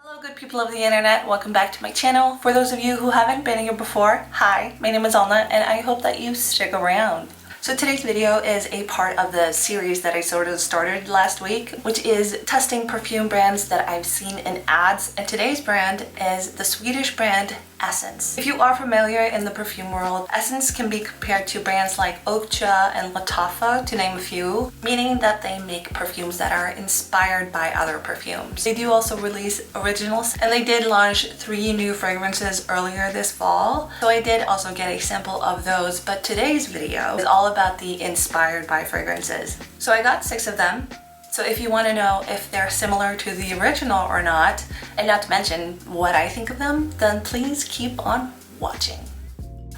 Hello good people of the internet, welcome back to my channel. For those of you who haven't been here before, hi, my name is Alna and I hope that you stick around. So today's video is a part of the series that I sort of started last week, which is testing perfume brands that I've seen in ads, and today's brand is the Swedish brand Essence. If you are familiar in the perfume world, Essence can be compared to brands like Ocha and Lattafa, to name a few, meaning that they make perfumes that are inspired by other perfumes. They do also release originals, and they did launch 3 new fragrances earlier this fall, so I did also get a sample of those, but today's video is all about the inspired by fragrances. So I got 6 of them. So if you want to know if they're similar to the original or not, and not to mention what I think of them, then please keep on watching.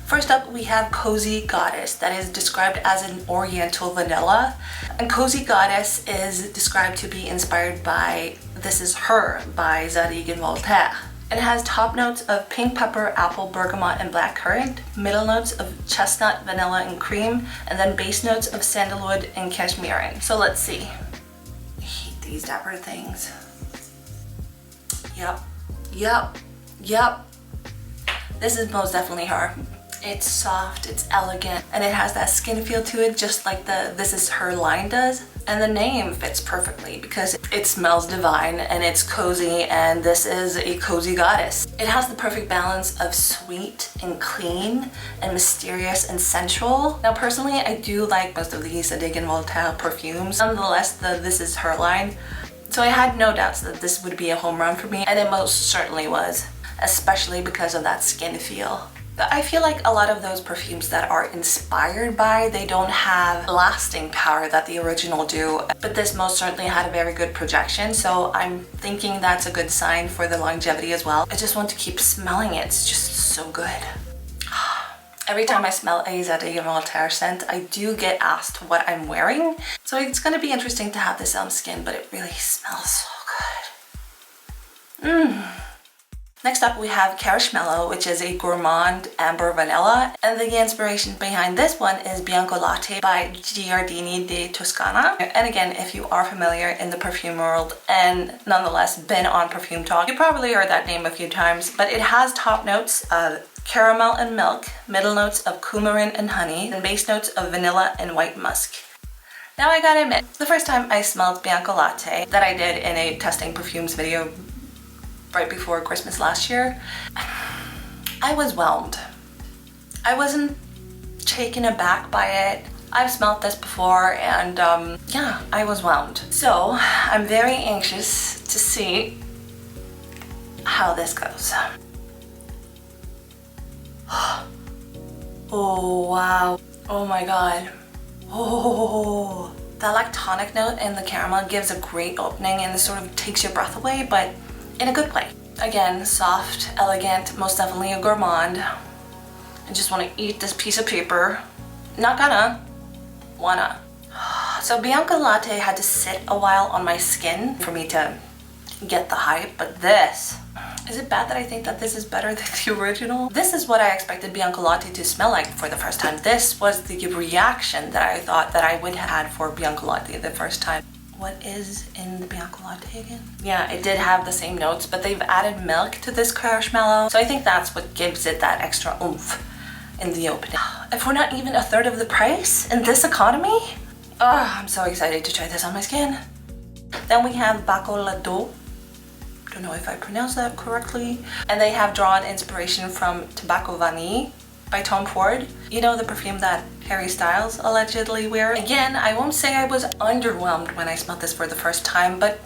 First up, we have Cozy Goddess, that is described as an oriental vanilla. And Cozy Goddess is described to be inspired by This Is Her by Zadig and Voltaire. And it has top notes of pink pepper, apple, bergamot, and blackcurrant, middle notes of chestnut, vanilla, and cream, and then base notes of sandalwood and cashmere. So let's see. These dapper things. Yep. This is most definitely her. It's soft, it's elegant, and it has that skin feel to it just like the This Is Her line does. And the name fits perfectly because it smells divine and it's cozy, and this is a cozy goddess. It has the perfect balance of sweet and clean and mysterious and sensual. Now personally, I do like most of these Zadig and Voltaire perfumes. Nonetheless, the This Is Her line. So I had no doubts that this would be a home run for me, and it most certainly was, especially because of that skin feel. I feel like a lot of those perfumes that are inspired by, they don't have lasting power that the original do, but this most certainly had a very good projection, so I'm thinking that's a good sign for the longevity as well. I just want to keep smelling it, it's just so good. Every time I smell a Zadig and Voltaire scent, I do get asked what I'm wearing, so it's going to be interesting to have this on skin, but it really smells so good. Next up, we have Caraschmello, which is a gourmand amber vanilla, and the inspiration behind this one is Bianco Latte by Giardini di Toscana. And again, if you are familiar in the perfume world and nonetheless been on Perfume Talk, you probably heard that name a few times, but it has top notes of caramel and milk, middle notes of coumarin and honey, and base notes of vanilla and white musk. Now I gotta admit, the first time I smelled Bianco Latte that I did in a testing perfumes video right before Christmas last year, I was whelmed. I wasn't taken aback by it. I've smelled this before and yeah, I was whelmed. So I'm very anxious to see how this goes. Oh wow, oh my god. Oh, that lactonic note in the caramel gives a great opening and sort of takes your breath away, but in a good way. Again, soft, elegant, most definitely a gourmand. I just want to eat this piece of paper. Not gonna, wanna. So Bianco Latte had to sit a while on my skin for me to get the hype, but this, is it bad that I think that this is better than the original? This is what I expected Bianco Latte to smell like for the first time. This was the reaction that I thought that I would have had for Bianco Latte the first time. What is in the Bianco Latte again? Yeah, it did have the same notes, but they've added milk to this Caraschmello, so I think that's what gives it that extra oomph in the opening. If we're not even a third of the price in this economy, oh, I'm so excited to try this on my skin. Then we have Bacolado. Don't know if I pronounced that correctly. And they have drawn inspiration from Tobacco Vanille by Tom Ford. You know, the perfume that Harry Styles allegedly wears. Again, I won't say I was underwhelmed when I smelled this for the first time, but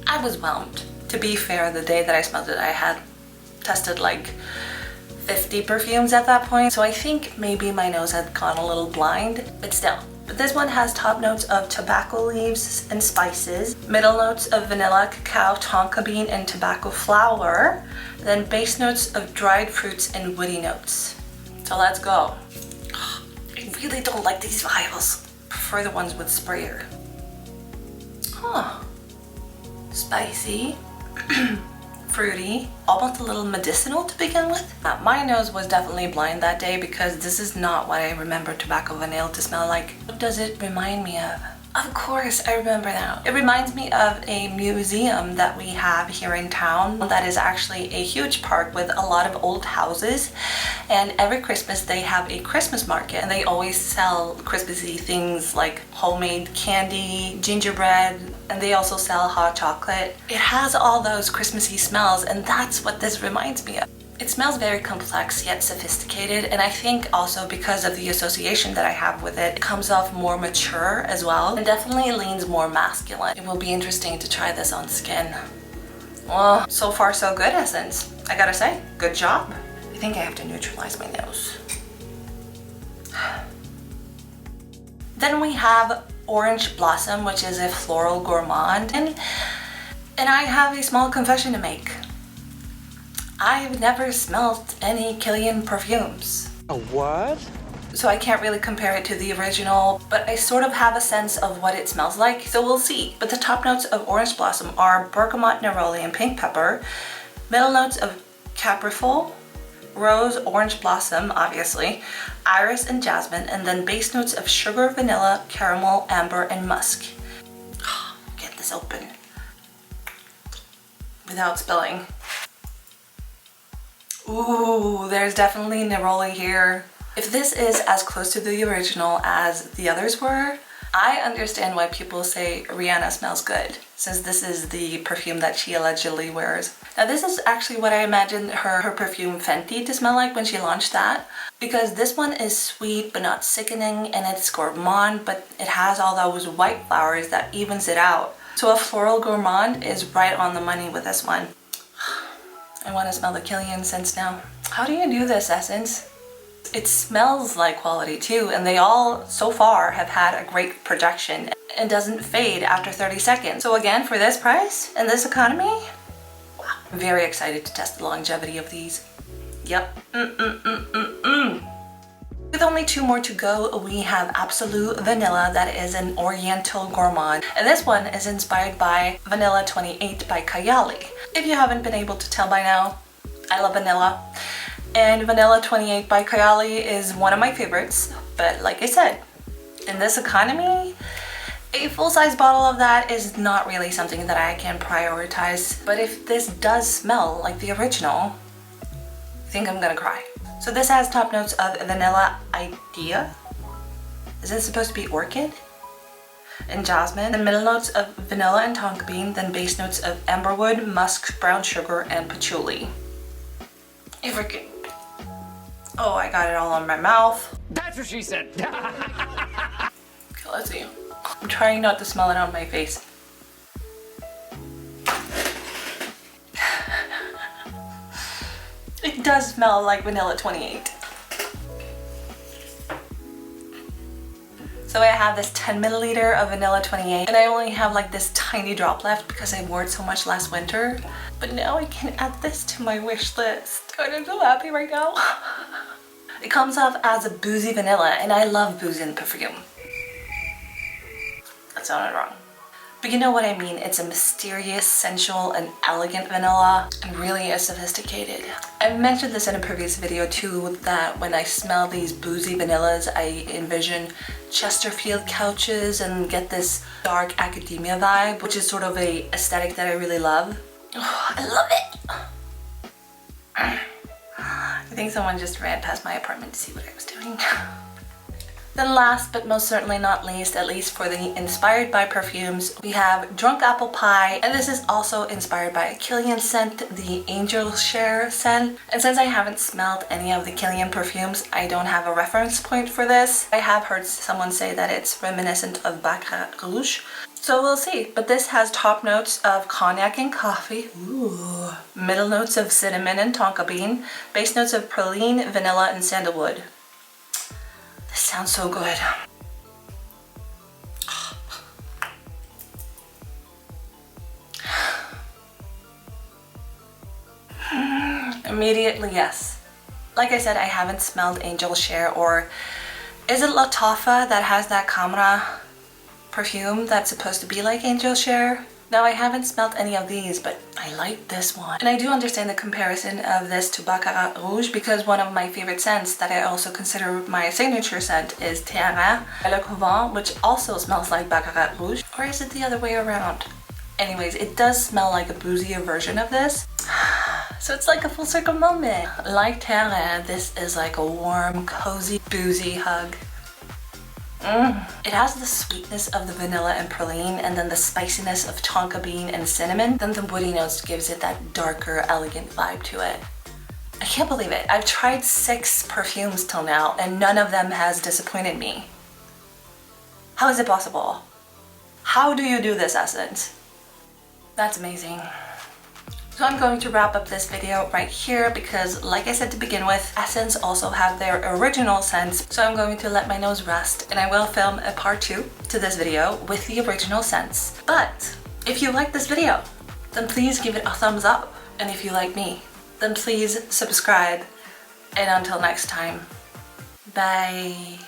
I was whelmed. To be fair, the day that I smelled it, I had tested like 50 perfumes at that point, so I think maybe my nose had gone a little blind, but still. But this one has top notes of tobacco leaves and spices, middle notes of vanilla, cacao, tonka bean, and tobacco flower, then base notes of dried fruits and woody notes. So let's go. I really don't like these vials. Prefer the ones with sprayer. Huh. Spicy. Fruity, almost a little medicinal to begin with. My nose was definitely blind that day because this is not what I remember Tobacco Vanille to smell like. What does it remind me of? Of course, I remember now. It reminds me of a museum that we have here in town that is actually a huge park with a lot of old houses. And every Christmas they have a Christmas market and they always sell Christmassy things like homemade candy, gingerbread, and they also sell hot chocolate. It has all those Christmassy smells, and that's what this reminds me of. It smells very complex yet sophisticated, and I think also because of the association that I have with it, it comes off more mature as well and definitely leans more masculine. It will be interesting to try this on skin. Well, so far so good, Essence. I gotta say, good job. I think I have to neutralize my nose. Then we have Orange Blossom, which is a floral gourmand, and I have a small confession to make. I've never smelled any Kilian perfumes. A what? So I can't really compare it to the original, but I sort of have a sense of what it smells like, so we'll see. But the top notes of Orange Blossom are bergamot, neroli, and pink pepper. Middle notes of Caprifol, rose, orange blossom, obviously, iris, and jasmine, and then base notes of sugar, vanilla, caramel, amber, and musk. Get this open without spilling. Ooh, there's definitely neroli here. If this is as close to the original as the others were, I understand why people say Rihanna smells good, since this is the perfume that she allegedly wears. Now this is actually what I imagined her perfume Fenty to smell like when she launched that, because this one is sweet but not sickening, and it's gourmand, but it has all those white flowers that evens it out. So a floral gourmand is right on the money with this one. I want to smell the Kilian scents now. How do you do this, Essence? It smells like quality too, and they all, so far, have had a great projection and doesn't fade after 30 seconds. So again, for this price and this economy, wow. I'm very excited to test the longevity of these. Yep. With only 2 more to go, we have Absolute Vanilla, that is an Oriental gourmand. And this one is inspired by Vanilla 28 by Kayali. If you haven't been able to tell by now, I love vanilla. And Vanilla 28 by Kayali is one of my favorites. But like I said, in this economy, a full-size bottle of that is not really something that I can prioritize. But if this does smell like the original, I think I'm gonna cry. So this has top notes of Vanilla Idea. Is this supposed to be orchid? And jasmine. Then middle notes of vanilla and tonka bean. Then base notes of amberwood, musk, brown sugar, and patchouli. Oh, I got it all on my mouth. That's what she said. Okay, let's see. I'm trying not to smell it on my face. It does smell like Vanilla 28. So I have this 10 milliliter of Vanilla 28, and I only have like this tiny drop left because I wore it so much last winter. But now I can add this to my wish list. And I'm so happy right now. It comes off as a boozy vanilla, and I love boozy in perfume. That sounded wrong. But you know what I mean, it's a mysterious, sensual, and elegant vanilla, and really is sophisticated. I mentioned this in a previous video too, that when I smell these boozy vanillas, I envision Chesterfield couches and get this dark academia vibe, which is sort of a aesthetic that I really love. Oh, I love it! I think someone just ran past my apartment to see what I was doing. Then last but most certainly not least, at least for the inspired by perfumes, we have Drunk Apple Pie, and this is also inspired by a Kilian scent, the Angel Share scent. And since I haven't smelled any of the Kilian perfumes, I don't have a reference point for this. I have heard someone say that it's reminiscent of Baccarat Rouge, so we'll see. But this has top notes of cognac and coffee, ooh, middle notes of cinnamon and tonka bean, base notes of praline, vanilla, and sandalwood. This sounds so good. Immediately, yes. Like I said, I haven't smelled Angel Share, or is it Lattafa that has that Camera perfume that's supposed to be like Angel Share? Now, I haven't smelled any of these, but I like this one. And I do understand the comparison of this to Baccarat Rouge because one of my favorite scents that I also consider my signature scent is Terrain Le Couvent, which also smells like Baccarat Rouge. Or is it the other way around? Anyways, it does smell like a boozier version of this. So it's like a full circle moment. Like Terrain, this is like a warm, cozy, boozy hug. It has the sweetness of the vanilla and praline and then the spiciness of tonka bean and cinnamon. Then the woody notes gives it that darker, elegant vibe to it. I can't believe it. I've tried 6 perfumes till now and none of them has disappointed me. How is it possible? How do you do this, Essence? That's amazing. So I'm going to wrap up this video right here because, like I said to begin with, Essence also have their original scents. So I'm going to let my nose rest and I will film a part 2 to this video with the original scents. But if you like this video, then please give it a thumbs up. And if you like me, then please subscribe. And until next time, bye.